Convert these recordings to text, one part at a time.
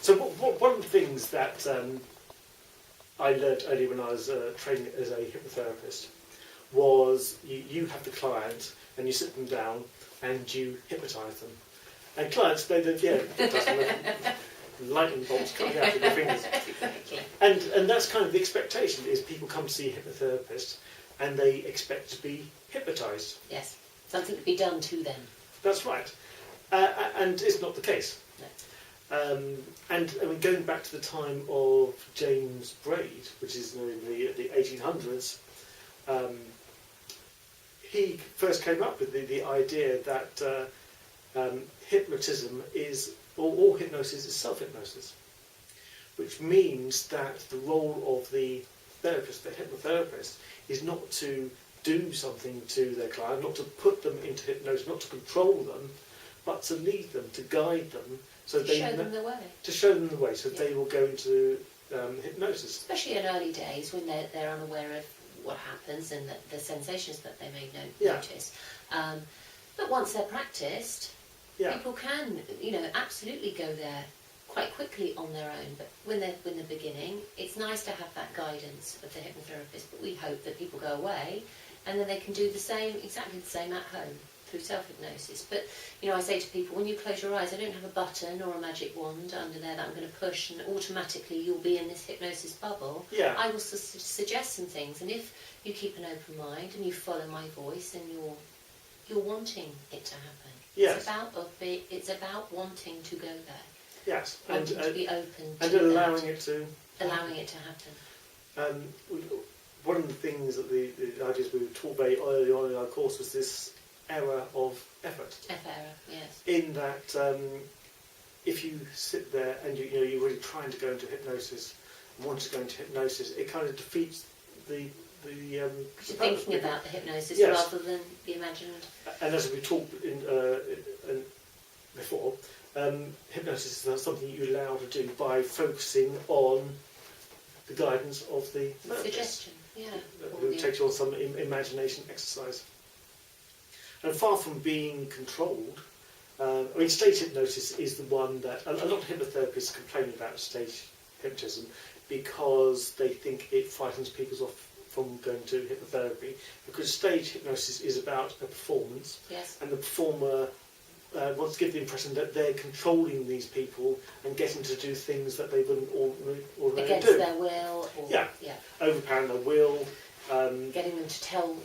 So one of the things that I learned earlier when I was training as a hypnotherapist was you have the client and you sit them down and you hypnotise them. And clients, they hypnotise them. Lightning bolts coming out of their fingers. Exactly. And that's kind of the expectation, is people come to see a hypnotherapist and they expect to be hypnotised. Yes, something to be done to them. That's right. And it's not the case. No. And I mean, going back to the time of James Braid, which is in the 1800s, he first came up with the idea that hypnotism is, or all hypnosis is self-hypnosis, which means that the role of the therapist, the hypnotherapist, is not to do something to their client, not to put them into hypnosis, not to control them, but to lead them, to guide them, so To show them the way. To show them the way, so Yeah. they will go into hypnosis. Especially in early days when they're unaware of what happens and the sensations that they may notice. But once they're practiced, people can, absolutely go there quite quickly on their own. But when they're beginning, it's nice to have that guidance of the hypnotherapist. But we hope that people go away and then they can do exactly the same at home through self-hypnosis. But, I say to people, when you close your eyes, I don't have a button or a magic wand under there that I'm going to push and automatically you'll be in this hypnosis bubble. Yeah. I will suggest some things, and if you keep an open mind and you follow my voice and you're wanting it to happen. Yes. It's about wanting to go there. Yes. Wanting to be open to and allowing it to happen. One of the things that the ideas we were taught very early on in our course was this error of effort. Error, yes. In that, if you sit there and you're really trying to go into hypnosis, want to go into hypnosis, it kind of defeats the You're thinking about the hypnosis rather than the imagined. And as we talked before, hypnosis is something you allow to do by focusing on the guidance of the therapist. Suggestion, yeah. Who takes you on some imagination exercise. And far from being controlled, stage hypnosis is the one that a lot of hypnotherapists complain about stage hypnotism because they think it frightens people off from going to hypnotherapy, because stage hypnosis is about a performance, and the performer wants to give the impression that they're controlling these people and getting to do things that they wouldn't ordinarily against do. their will, or Overpowering their will, getting them to tell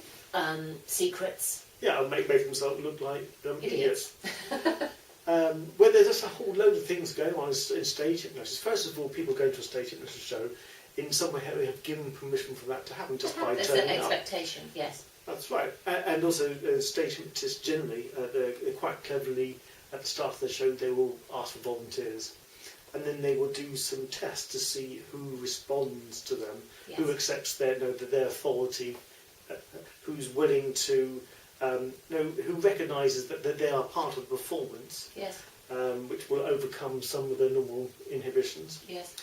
secrets. And make themselves look like idiots. Where there's just a whole load of things going on in stage hypnosis. First of all, people go to a stage hypnosis show in some way we have given permission for that to happen just by There's turning an up. expectation, yes. That's right. And also stage hypnotists generally, they're quite cleverly at the start of the show they will ask for volunteers, and then they will do some tests to see who responds to them, who accepts their authority, who's willing to who recognises that they are part of the performance, which will overcome some of their normal inhibitions. Yes.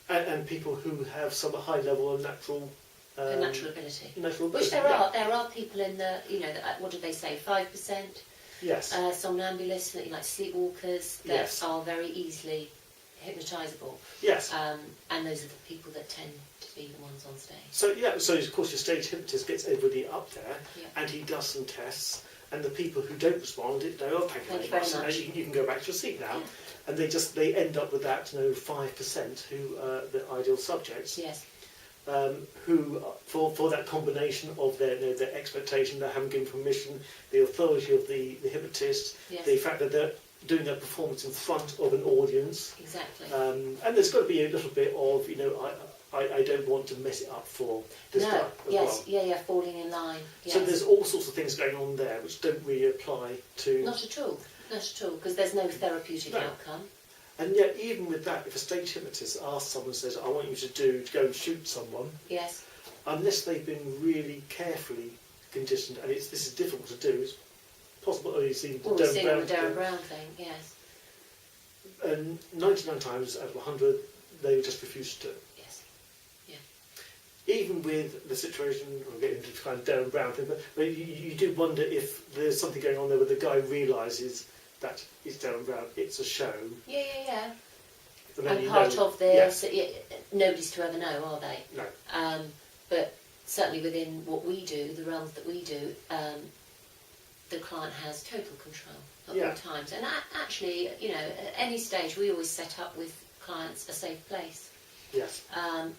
And people who have some high level of natural ability. Natural Which ability, there are people in the, what did they say, 5%? Yes. Somnambulists, like sleepwalkers, that are very easily hypnotisable. Yes. And those are the people that tend to be the ones on stage. So of course your stage hypnotist gets everybody up there, and he does some tests, and the people who don't respond, thank you very much. You can go back to your seat now. And they end up with that 5% who are the ideal subjects. Yes. Who for that combination of their expectation, they haven't given permission, the authority of the hypnotist, the fact that they're doing a performance in front of an audience. Exactly. And there's got to be a little bit of I don't want to mess it up for this guy as well. Falling in line. Yes. So there's all sorts of things going on there which don't really apply to. Not at all, because there's no therapeutic outcome. And yet, even with that, if a stage hypnotist asks someone, says, "I want you to go and shoot someone," unless they've been really carefully conditioned, and this is difficult to do. It's possible only seen the Darren Brown thing, yes. And 99 times out of 100, they would just refuse to do it. Yes. Yeah. Even with the situation, we'll get into the kind of Darren Brown thing, but you do wonder if there's something going on there where the guy realises that is down round. It's a show. Yeah. And part of the... Yeah. So, nobody's to ever know, are they? No. But certainly within what we do, the realms that we do, the client has total control at all times. And actually, at any stage, we always set up with clients a safe place. Yes.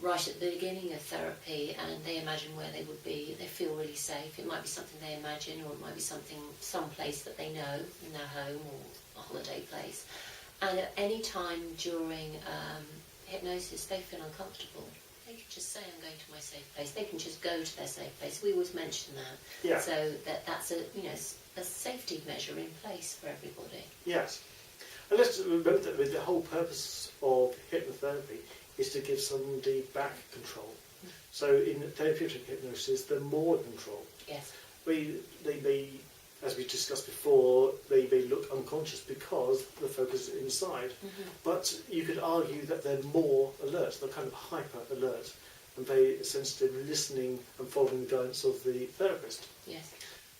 Right at the beginning of therapy, and they imagine where they would be. They feel really safe. It might be something they imagine, or it might be some place that they know in their home or a holiday place. And at any time during hypnosis, they feel uncomfortable. They can just say, "I'm going to my safe place." They can just go to their safe place. We always mention that. Yeah. So that's a safety measure in place for everybody. Yes. And let's remember that the whole purpose of hypnotherapy is to give somebody back control. So in therapeutic hypnosis, they're more in control. Yes. They may, as we discussed before, they may look unconscious because the focus is inside. Mm-hmm. But you could argue that they're more alert, they're kind of hyper alert and very sensitive, listening and following the guidance of the therapist. Yes.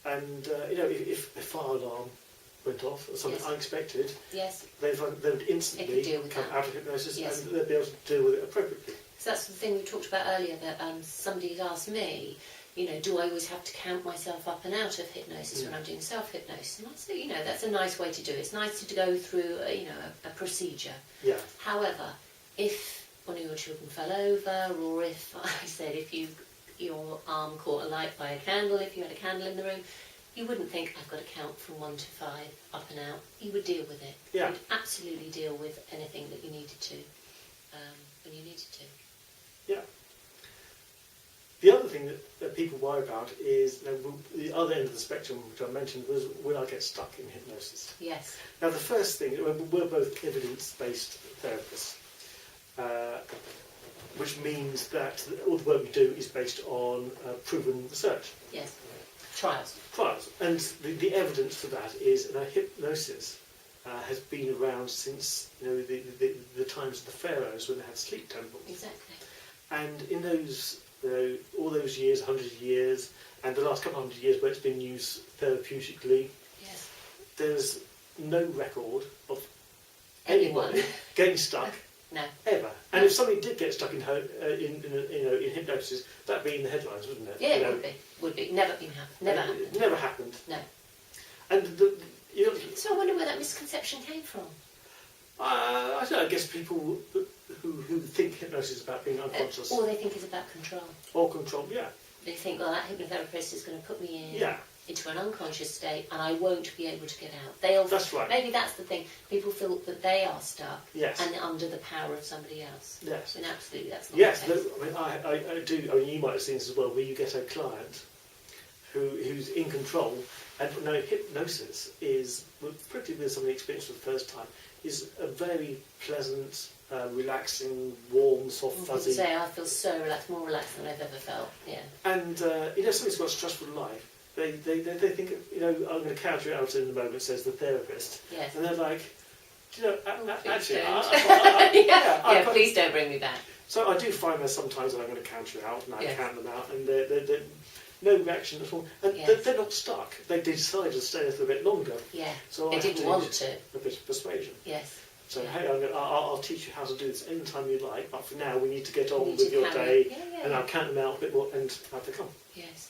And if a fire alarm went off or something unexpected, they would instantly come out of hypnosis and they'd be able to deal with it appropriately. So that's the thing we talked about earlier, that somebody had asked me, do I always have to count myself up and out of hypnosis when I'm doing self-hypnosis? And I say, that's a nice way to do it. It's nice to go through, a procedure. Yeah. However, if one of your children fell over, or if, your arm caught a light by a candle, if you had a candle in the room, you wouldn't think, I've got to count from 1 to 5, up and out. You would deal with it. Yeah. You would absolutely deal with anything that you needed to, when you needed to. Yeah. The other thing that people worry about is the other end of the spectrum, which I mentioned, was when I get stuck in hypnosis. Yes. Now, the first thing, we're both evidence-based therapists, which means that all the work we do is based on proven research. Yes. Trials. And the evidence for that is hypnosis has been around since the times of the pharaohs when they had sleep temples. Exactly. And in those all those years, 100 years, and the last couple of 100 years where it's been used therapeutically, there's no record of anyone getting stuck. No. Ever. And if somebody did get stuck in hypnosis, that'd be in the headlines, wouldn't it? Yeah, it would be. Never happened. Never happened. No. And so I wonder where that misconception came from. I don't know, I guess people who think hypnosis is about being unconscious. Or they think it's about control. Or control, yeah. They think, well, that hypnotherapist is going to put me in. Yeah. Into an unconscious state, and I won't be able to get out. That's right. Maybe that's the thing. People feel that they are stuck, yes, and under the power of somebody else. Yes. And absolutely, that's not yes, the case. I do. I mean, you might have seen this as well, where you get a client who's in control, and hypnosis is, particularly with somebody experienced for the first time, is a very pleasant, relaxing, warm, soft, fuzzy. I feel so relaxed, more relaxed than I've ever felt. Yeah. And somebody's got a stressful life. They think, I'm going to counter it out in the moment, says the therapist. Yes. And they're like, actually, please don't bring me back. So I do find that sometimes I'm going to counter it out, and I count them out, and they're no reaction at all. And they're not stuck. They decide to stay a little bit longer. Yeah. So they didn't want to. A bit of persuasion. Yes. So, hey, I'll teach you how to do this anytime you like, but for now we need to get on with your day, and I'll count them out a bit more, and out they come. Yes.